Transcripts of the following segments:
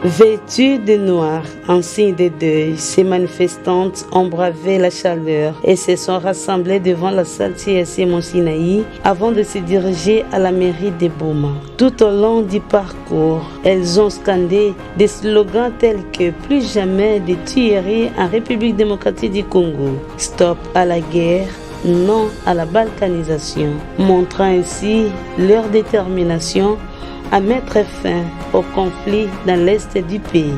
Vêtues de noir, en signe de deuil, ces manifestantes ont bravé la chaleur et se sont rassemblées devant la salle CSC Mont Sinaï avant de se diriger à la mairie de Boma. Tout au long du parcours, elles ont scandé des slogans tels que « Plus jamais de tueries en République démocratique du Congo »,« Stop à la guerre », non à la balkanisation, montrant ainsi leur détermination à mettre fin au conflit dans l'est du pays.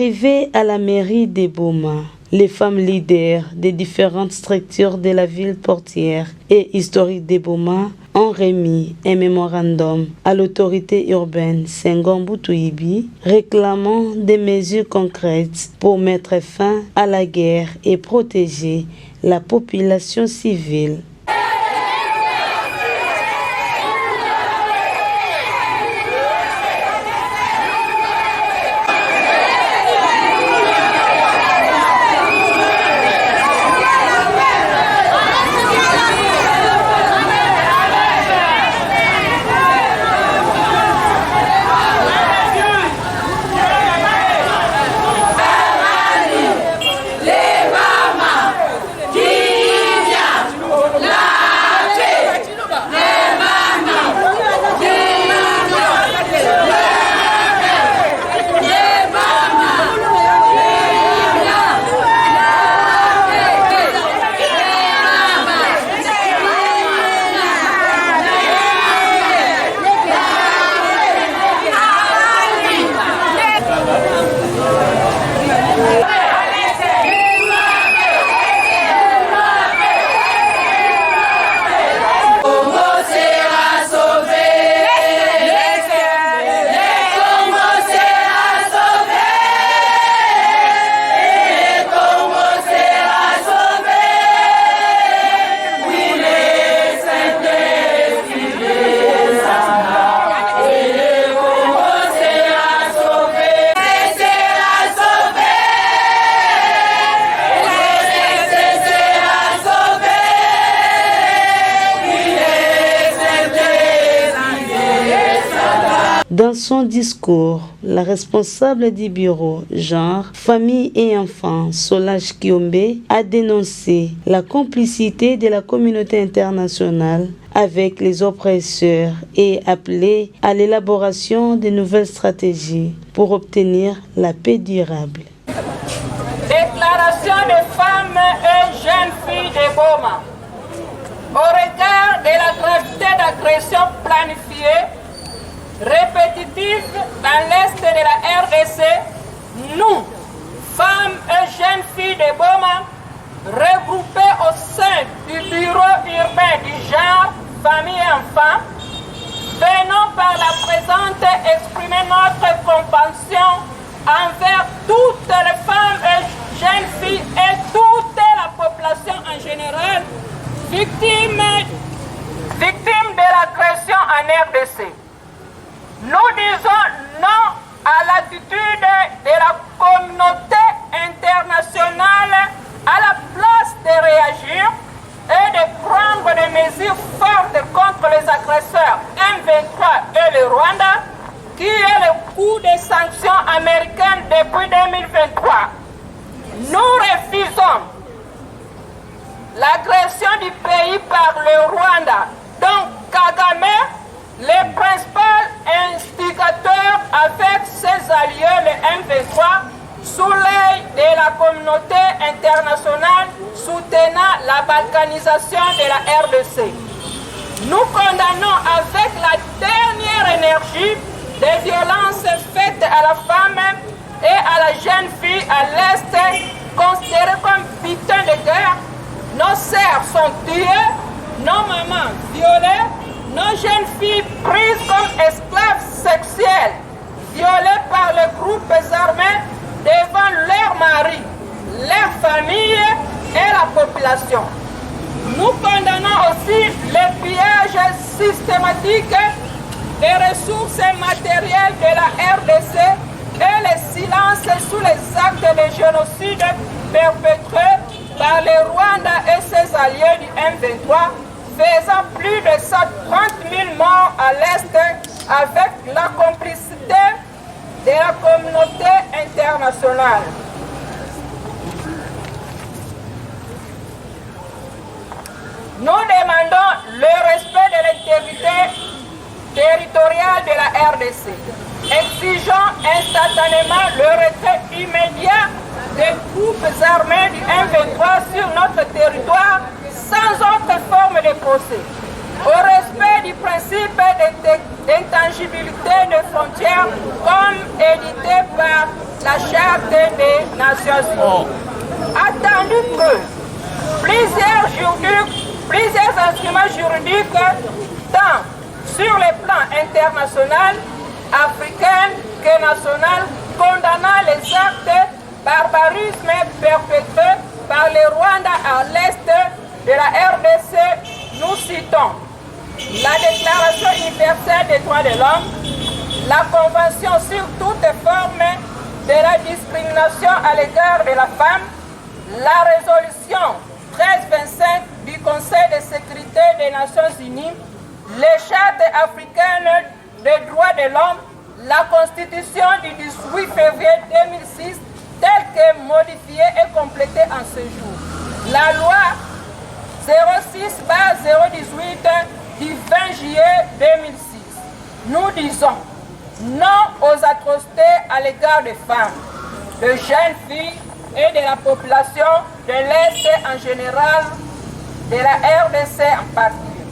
Arrivées à la mairie de Boma, les femmes leaders des différentes structures de la ville portière et historique de Boma ont remis un mémorandum à l'autorité urbaine Senghor Mbutu-Yibi réclamant des mesures concrètes pour mettre fin à la guerre et protéger la population civile. Dans son discours, la responsable du bureau genre, famille et enfants, Solange Kiombe, a dénoncé la complicité de la communauté internationale avec les oppresseurs et appelé à l'élaboration de nouvelles stratégies pour obtenir la paix durable. Déclaration des femmes et jeunes filles de Boma. Au regard de la gravité d'agression planifiée, répétitive dans l'est de la RDC, nous, femmes et jeunes filles de Boma, regroupées au sein du bureau urbain du genre, famille et enfants, venons par la présente exprimer notre compassion envers toutes les femmes et jeunes filles et toute la population en général, victimes de l'agression en RDC. Nous disons non à l'attitude de la communauté internationale à la place de réagir et de prendre des mesures fortes contre les agresseurs M23 et le Rwanda, qui est le coût des sanctions américaines depuis 2023. Nous refusons l'agression du pays par le Rwanda, donc Kagame, le principal instigateur avec ses alliés, le M23, sous l'œil de la communauté internationale soutenant la balkanisation de la RDC. Nous condamnons avec la dernière énergie des violences faites à la femme et à la jeune fille à l'Est, considérées comme victimes de guerre. Nos sœurs sont tuées, nos mamans violées, nos jeunes filles prises comme esclaves sexuelles, violées par les groupes armés devant leurs maris, leurs familles et la population. Nous condamnons aussi le pillage systématique des ressources matérielles de la RDC et le silence sous les actes de génocide perpétrés par le Rwanda et ses alliés du M23, faisant plus de 130 000 morts à l'Est avec la complicité de la communauté internationale. Nous demandons le respect de l'intégrité territoriale de la RDC. Exigeons instantanément le retrait immédiat des troupes armées du M23 sur notre territoire sans autre forme de procès. Au respect du principe d'intangibilité des frontières comme édité par la Charte des Nations Unies. Attendu que plusieurs instruments juridiques, tant sur le plan international, africain que national, condamnant les actes barbarisme perpétrés par le Rwanda à l'est de la RDC, nous citons la Déclaration universelle des droits de l'homme, la Convention sur toutes formes de la discrimination à l'égard de la femme, la résolution 1325 du Conseil de sécurité des Nations Unies, les chartes africaines des droits de l'homme, la Constitution du 18 février 2006, telle que modifiée et complétée en ce jour, la loi 06/018 du 20 juillet 2006. Nous disons non aux atrocités à l'égard des femmes, de jeunes filles et de la population de l'Est en général, de la RDC en particulier.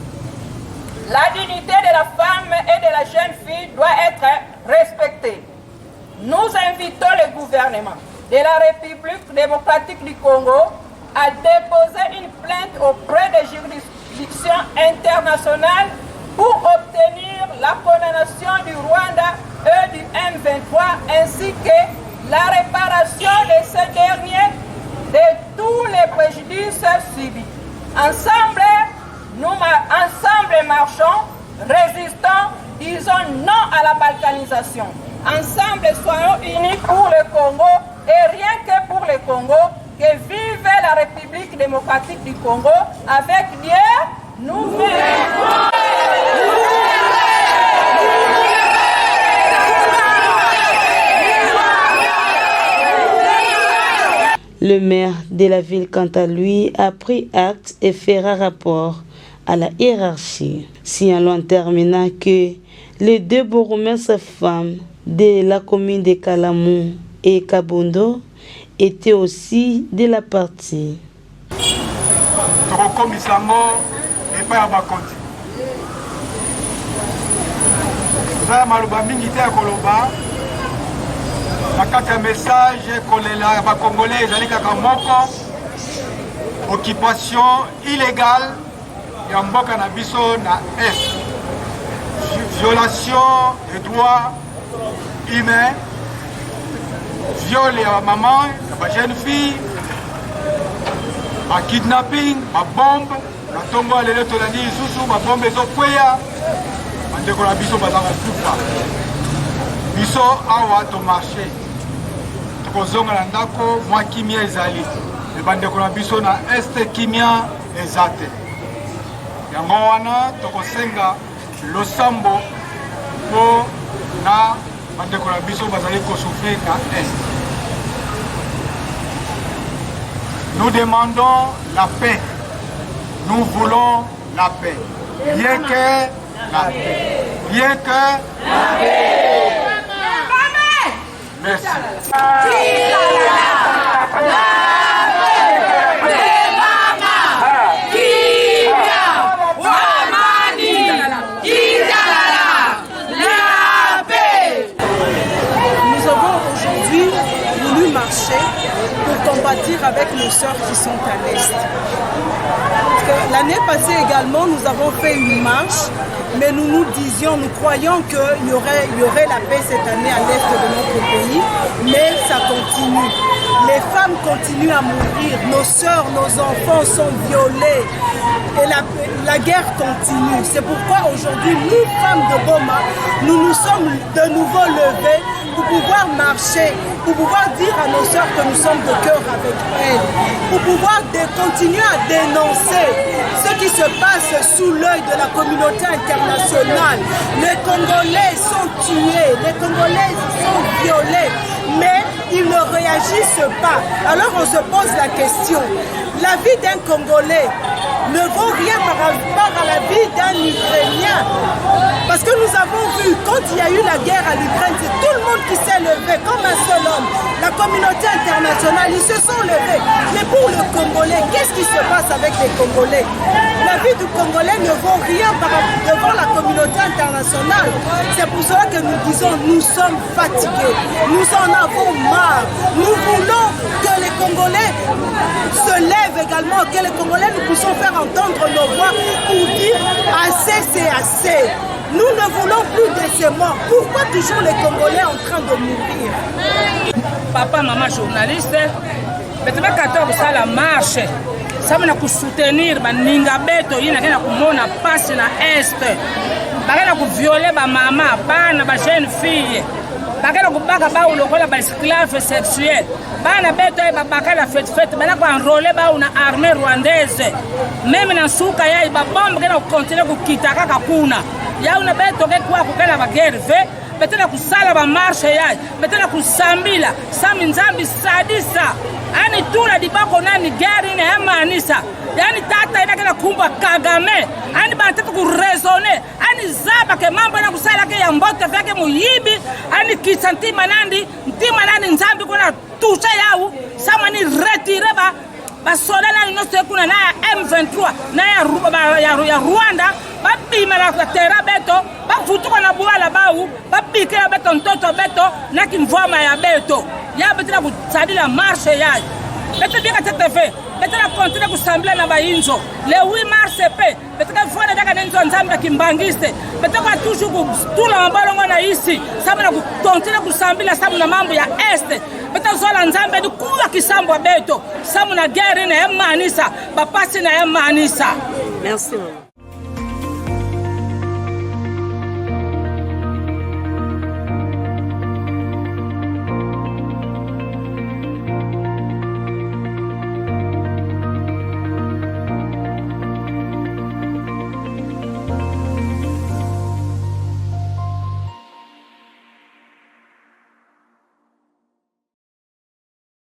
La dignité de la femme et de la jeune fille doit être respectée. Nous invitons le gouvernement de la République démocratique du Congo à déposer une plainte auprès des juridictions internationales pour obtenir la condamnation du Rwanda et du M23 ainsi que la réparation de ces derniers de tous les préjudices subis. Ensemble marchons, résistons, disons non à la balkanisation. Ensemble soyons unis pour le Congo et rien que pour le Congo. Que vive la République démocratique du Congo. Avec Dieu, nous vivons. Le maire de la ville, quant à lui, a pris acte et fera rapport à la hiérarchie. Signalons en terminant que les deux bourgmestres femmes de la commune de Kalamou et Kabondo étaient aussi de la partie. Occupation illégale ya mboka na biso na est, violation des droits humains, viol ya maman ya jeune fille, kidnapping, bombe na tongo lelo tolandi lisusu bombe ezokweya bandeko na biso baza kokufa. Biso awa to marché tokozonga na ndako mwa kimia ezali bandeko na biso na este kimia eza te. Yango wana tokosenga losambo mpo na bandeko na biso bazali kosouffrir na est. Nous demandons la paix. Nous voulons la paix. Rien que la paix. Rien que la paix. Merci. Pour combattre avec nos sœurs qui sont à l'Est. L'année passée également, nous avons fait une marche, mais nous croyons qu'il y aurait la paix cette année à l'Est de notre pays, mais ça continue. Les femmes continuent à mourir, nos sœurs, nos enfants sont violés et la guerre continue. C'est pourquoi aujourd'hui, nous, femmes de Goma, nous nous sommes de nouveau levées pour pouvoir marcher, pour pouvoir dire à nos sœurs que nous sommes de cœur avec elles, pour pouvoir continuer à dénoncer ce qui se passe sous l'œil de la communauté internationale. Les Congolais sont tués, les Congolais sont violés, mais ils ne réagissent pas. Alors on se pose la question, la vie d'un Congolais ne vaut rien par rapport à la vie d'un Ukrainien. Parce que nous avons vu, quand il y a eu la guerre à l'Ukraine, c'est tout le monde qui s'est levé comme un seul homme. La communauté internationale, ils se sont levés. Mais pour le Congolais, qu'est-ce qui se passe avec les Congolais? La vie du Congolais ne vaut rien devant la communauté internationale. C'est pour cela que nous disons, nous sommes fatigués, nous en avons marre. Nous voulons que les Congolais se lèvent également, que les Congolais nous puissions faire entendre nos voix pour dire assez c'est assez. Nous ne voulons plus de ces morts. Pourquoi toujours les Congolais en train de mourir? Papa, maman, journaliste, mais tu vas faire la marche. Ça m'a soutenir baninga beto yina kena kumona passe na est. Bakena ku violer ba mama, bana ba jeune fille. Bakena ku baka ba ulokola ba esclave sexuel. Bana beto ba bakala fête bana ko enrôler ba una armée rwandaise. Même na suka ya ba bombe kena ku continuer ku kitaka kakuna. Ya una beto ke kwa kukela ba guerre betena kusala ba marche ya betena kusambila sami nzambi sadisa ani tuna dibako nani gari ne amanisa yani tata ina kana kumba Kagame ani batatu ku raisonner ani zaba ke mambo na kusala ke ya mbote fake muyibi ani kisanti manandi ntima nani nzambi kuna tusha yao sama ni retire ba soda na inoste kuna na M23 na ya Rwanda babima na terra beto bafutuka na buala bau babike ya beto ntoto beto na kimvoma ya beto ya betela kusadila marche ya beto bien ka fait betela continuer kusambla na bainzo le 8 mars pe betela fona daga nenzo nzambe kimbangiste betela toujours tula mbalongo na isi sababu na continuer kusambila sababu na mambo ya este betela zola nzambe du kuwa kisambo beto sababu na guerre na emanisa bapasi na emanisa. Merci.